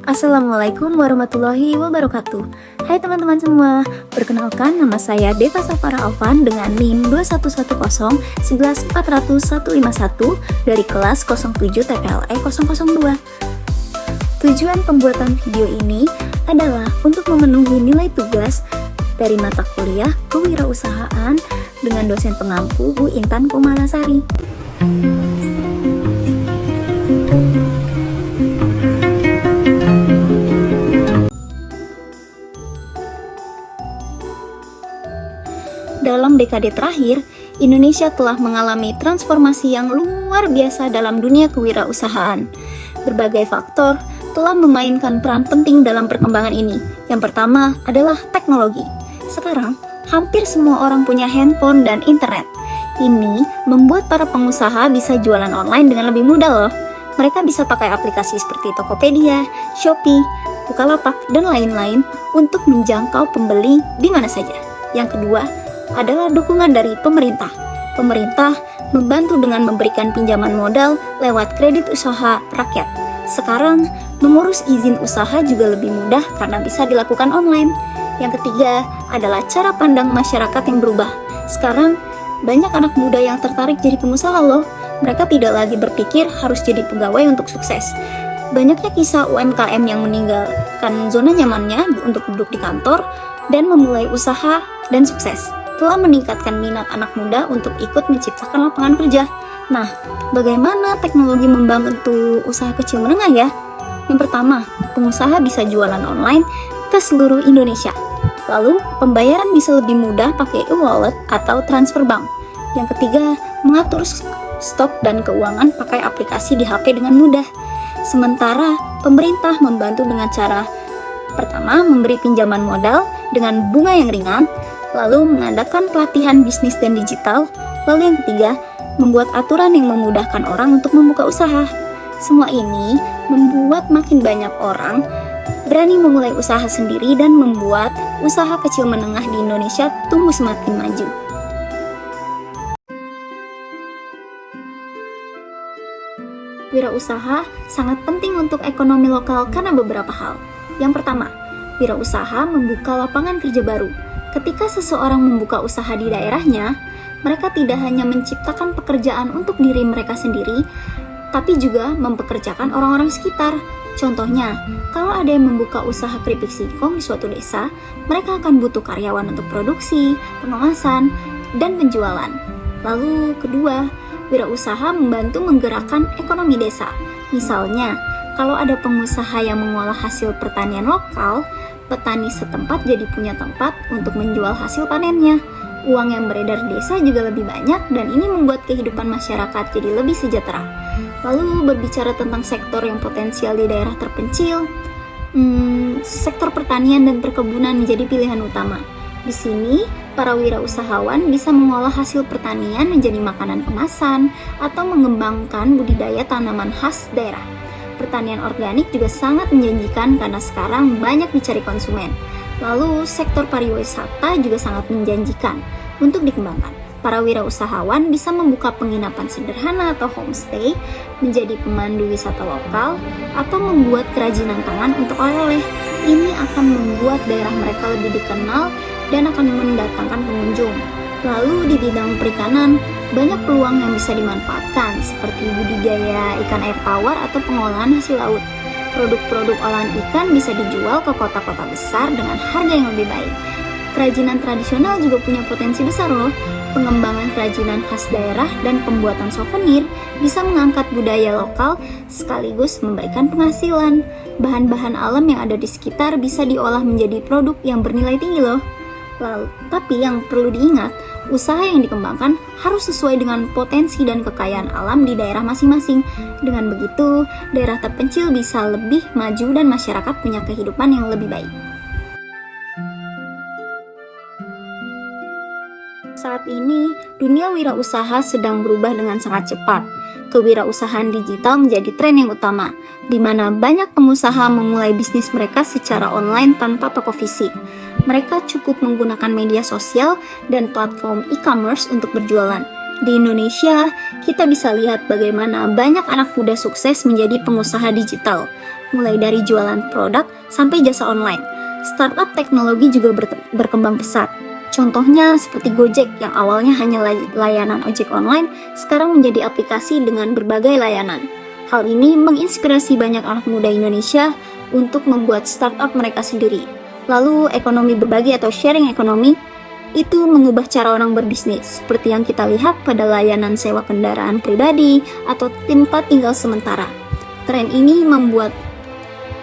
Assalamualaikum warahmatullahi wabarakatuh. Hai teman-teman semua, perkenalkan nama saya Deva Safara Alvan dengan NIM 21101140151 dari kelas 07 TPLE 002. Tujuan pembuatan video ini adalah untuk memenuhi nilai tugas dari mata kuliah kewirausahaan dengan dosen pengampu Bu Intan Kumalasari. Dalam dekade terakhir, Indonesia telah mengalami transformasi yang luar biasa dalam dunia kewirausahaan. Berbagai faktor telah memainkan peran penting dalam perkembangan ini. Yang pertama adalah teknologi. Sekarang, hampir semua orang punya handphone dan internet. Ini membuat para pengusaha bisa jualan online dengan lebih mudah loh. Mereka bisa pakai aplikasi seperti Tokopedia, Shopee, Bukalapak, dan lain-lain untuk menjangkau pembeli di mana saja. Yang kedua adalah dukungan dari pemerintah. Pemerintah membantu dengan memberikan pinjaman modal lewat kredit usaha rakyat. Sekarang, mengurus izin usaha juga lebih mudah karena bisa dilakukan online. Yang ketiga adalah cara pandang masyarakat yang berubah. Sekarang, banyak anak muda yang tertarik jadi pengusaha loh. Mereka tidak lagi berpikir harus jadi pegawai untuk sukses. Banyaknya kisah UMKM yang meninggalkan zona nyamannya untuk duduk di kantor dan memulai usaha dan sukses telah meningkatkan minat anak muda untuk ikut menciptakan lapangan kerja. Nah, bagaimana teknologi membantu usaha kecil menengah ya? Yang pertama, pengusaha bisa jualan online ke seluruh Indonesia. Lalu, pembayaran bisa lebih mudah pakai e-wallet atau transfer bank. Yang ketiga, mengatur stok dan keuangan pakai aplikasi di HP dengan mudah. Sementara, pemerintah membantu dengan cara pertama, memberi pinjaman modal dengan bunga yang ringan, lalu mengadakan pelatihan bisnis dan digital, lalu yang ketiga, membuat aturan yang memudahkan orang untuk membuka usaha. Semua ini membuat makin banyak orang berani memulai usaha sendiri dan membuat usaha kecil menengah di Indonesia tumbuh semakin maju. Wirausaha sangat penting untuk ekonomi lokal karena beberapa hal. Yang pertama, wirausaha membuka lapangan kerja baru. Ketika seseorang membuka usaha di daerahnya, mereka tidak hanya menciptakan pekerjaan untuk diri mereka sendiri, tapi juga mempekerjakan orang-orang sekitar. Contohnya, kalau ada yang membuka usaha keripik singkong di suatu desa, mereka akan butuh karyawan untuk produksi, pengawasan, dan penjualan. Lalu kedua, wirausaha membantu menggerakkan ekonomi desa. Misalnya, kalau ada pengusaha yang mengolah hasil pertanian lokal, petani setempat jadi punya tempat untuk menjual hasil panennya. Uang yang beredar di desa juga lebih banyak dan ini membuat kehidupan masyarakat jadi lebih sejahtera. Lalu berbicara tentang sektor yang potensial di daerah terpencil, sektor pertanian dan perkebunan menjadi pilihan utama. Di sini, para wirausahawan bisa mengolah hasil pertanian menjadi makanan kemasan atau mengembangkan budidaya tanaman khas daerah. Pertanian organik juga sangat menjanjikan karena sekarang banyak dicari konsumen. Lalu sektor pariwisata juga sangat menjanjikan untuk dikembangkan. Para wirausahawan bisa membuka penginapan sederhana atau homestay, menjadi pemandu wisata lokal, atau membuat kerajinan tangan untuk oleh-oleh. Ini akan membuat daerah mereka lebih dikenal dan akan mendatangkan pengunjung. Lalu di bidang perikanan, banyak peluang yang bisa dimanfaatkan seperti budidaya ikan air tawar atau pengolahan hasil laut. Produk-produk olahan ikan bisa dijual ke kota-kota besar dengan harga yang lebih baik. Kerajinan tradisional juga punya potensi besar loh. Pengembangan kerajinan khas daerah dan pembuatan souvenir bisa mengangkat budaya lokal sekaligus memberikan penghasilan. Bahan-bahan alam yang ada di sekitar bisa diolah menjadi produk yang bernilai tinggi loh. Lalu, tapi yang perlu diingat, usaha yang dikembangkan harus sesuai dengan potensi dan kekayaan alam di daerah masing-masing. Dengan begitu, daerah terpencil bisa lebih maju dan masyarakat punya kehidupan yang lebih baik. Saat ini, dunia wirausaha sedang berubah dengan sangat cepat. Kewirausahaan digital menjadi tren yang utama, di mana banyak pengusaha memulai bisnis mereka secara online tanpa toko fisik. Mereka cukup menggunakan media sosial dan platform e-commerce untuk berjualan. Di Indonesia, kita bisa lihat bagaimana banyak anak muda sukses menjadi pengusaha digital. mulai dari jualan produk sampai jasa online. Startup teknologi juga berkembang pesat. Contohnya seperti Gojek yang awalnya hanya layanan ojek online, sekarang menjadi aplikasi dengan berbagai layanan. Hal ini menginspirasi banyak anak muda Indonesia untuk membuat startup mereka sendiri. Lalu ekonomi berbagi atau sharing ekonomi itu mengubah cara orang berbisnis, seperti yang kita lihat pada layanan sewa kendaraan pribadi atau tempat tinggal sementara. Tren ini membuat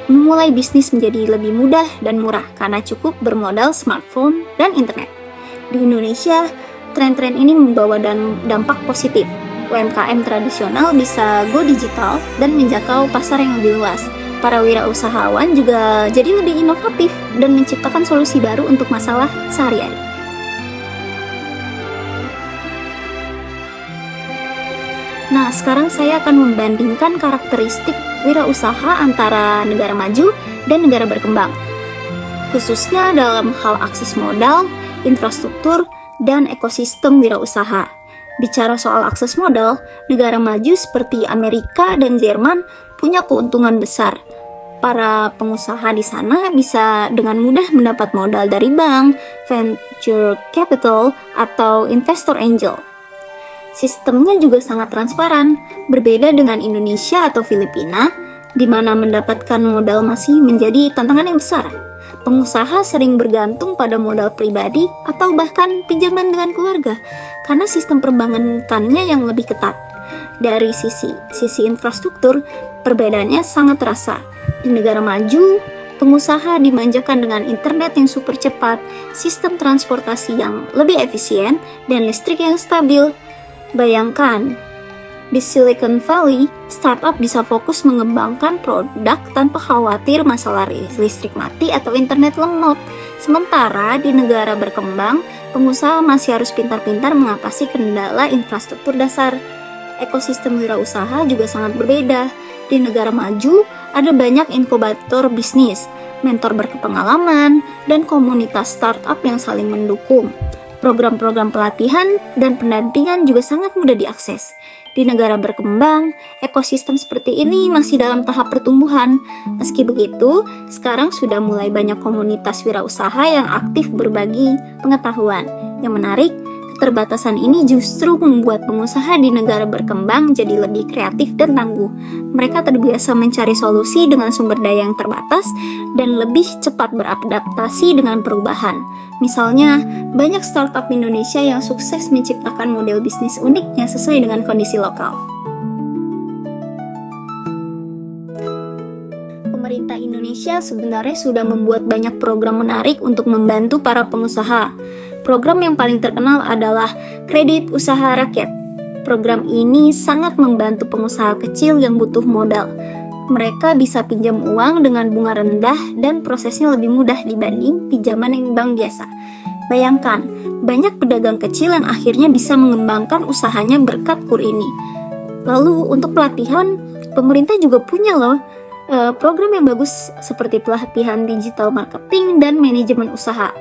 memulai bisnis menjadi lebih mudah dan murah karena cukup bermodal smartphone dan internet. Di Indonesia, tren-tren ini membawa dampak positif. UMKM tradisional bisa go digital dan menjangkau pasar yang lebih luas. Para wirausahawan juga jadi lebih inovatif dan menciptakan solusi baru untuk masalah sehari-hari. Nah, sekarang saya akan membandingkan karakteristik wirausaha antara negara maju dan negara berkembang, khususnya dalam hal akses modal, infrastruktur, dan ekosistem wirausaha. Bicara soal akses modal, negara maju seperti Amerika dan Jerman punya keuntungan besar. Para pengusaha di sana bisa dengan mudah mendapat modal dari bank, venture capital, atau investor angel. Sistemnya juga sangat transparan, berbeda dengan Indonesia atau Filipina, di mana mendapatkan modal masih menjadi tantangan yang besar. Pengusaha sering bergantung pada modal pribadi atau bahkan pinjaman dengan keluarga, karena sistem perbankannya yang lebih ketat. Dari sisi infrastruktur, perbedaannya sangat terasa. Di negara maju, pengusaha dimanjakan dengan internet yang super cepat, sistem transportasi yang lebih efisien, dan listrik yang stabil. Bayangkan, di Silicon Valley, startup bisa fokus mengembangkan produk tanpa khawatir masalah listrik mati atau internet lemot. Sementara di negara berkembang, pengusaha masih harus pintar-pintar mengatasi kendala infrastruktur dasar. Ekosistem wirausaha juga sangat berbeda. Di negara maju, ada banyak inkubator bisnis, mentor berpengalaman, dan komunitas startup yang saling mendukung. Program-program pelatihan dan pendampingan juga sangat mudah diakses. Di negara berkembang, ekosistem seperti ini masih dalam tahap pertumbuhan. Meski begitu, sekarang sudah mulai banyak komunitas wirausaha yang aktif berbagi pengetahuan. Yang menarik, keterbatasan ini justru membuat pengusaha di negara berkembang jadi lebih kreatif dan tangguh. Mereka terbiasa mencari solusi dengan sumber daya yang terbatas dan lebih cepat beradaptasi dengan perubahan. Misalnya, banyak startup Indonesia yang sukses menciptakan model bisnis unik yang sesuai dengan kondisi lokal. Pemerintah Indonesia sebenarnya sudah membuat banyak program menarik untuk membantu para pengusaha. Program yang paling terkenal adalah Kredit Usaha Rakyat. Program ini sangat membantu pengusaha kecil yang butuh modal. Mereka bisa pinjam uang dengan bunga rendah dan prosesnya lebih mudah dibanding pinjaman yang bank biasa. Bayangkan, banyak pedagang kecil yang akhirnya bisa mengembangkan usahanya berkat KUR ini. Lalu untuk pelatihan, pemerintah juga punya program yang bagus seperti pelatihan digital marketing dan manajemen usaha.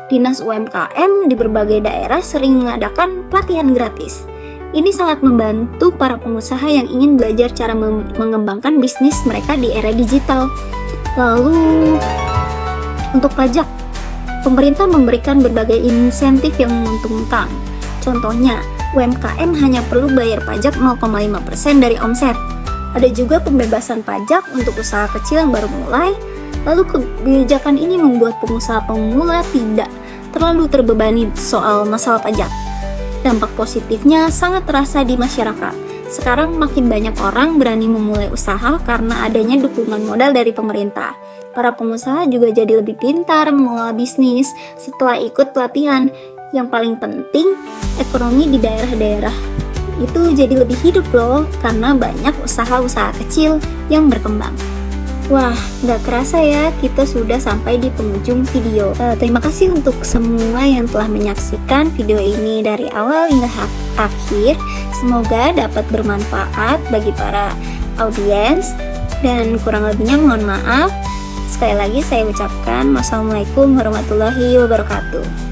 Dinas UMKM di berbagai daerah sering mengadakan pelatihan gratis. Ini sangat membantu para pengusaha yang ingin belajar cara mengembangkan bisnis mereka di era digital. Lalu, untuk pajak, pemerintah memberikan berbagai insentif yang menguntungkan. Contohnya, UMKM hanya perlu bayar pajak 0,5% dari omset. Ada juga pembebasan pajak untuk usaha kecil yang baru mulai. Lalu kebijakan ini membuat pengusaha pemula tidak terlalu terbebani soal masalah pajak. Dampak positifnya sangat terasa di masyarakat. Sekarang makin banyak orang berani memulai usaha karena adanya dukungan modal dari pemerintah. Para pengusaha juga jadi lebih pintar mengelola bisnis setelah ikut pelatihan. Yang paling penting, ekonomi di daerah-daerah itu jadi lebih hidup loh, karena banyak usaha-usaha kecil yang berkembang. Wah, gak kerasa ya, kita sudah sampai di penghujung video. Terima kasih untuk semua yang telah menyaksikan video ini dari awal hingga akhir. Semoga dapat bermanfaat bagi para audiens, dan kurang lebihnya mohon maaf. Sekali lagi saya ucapkan wassalamualaikum warahmatullahi wabarakatuh.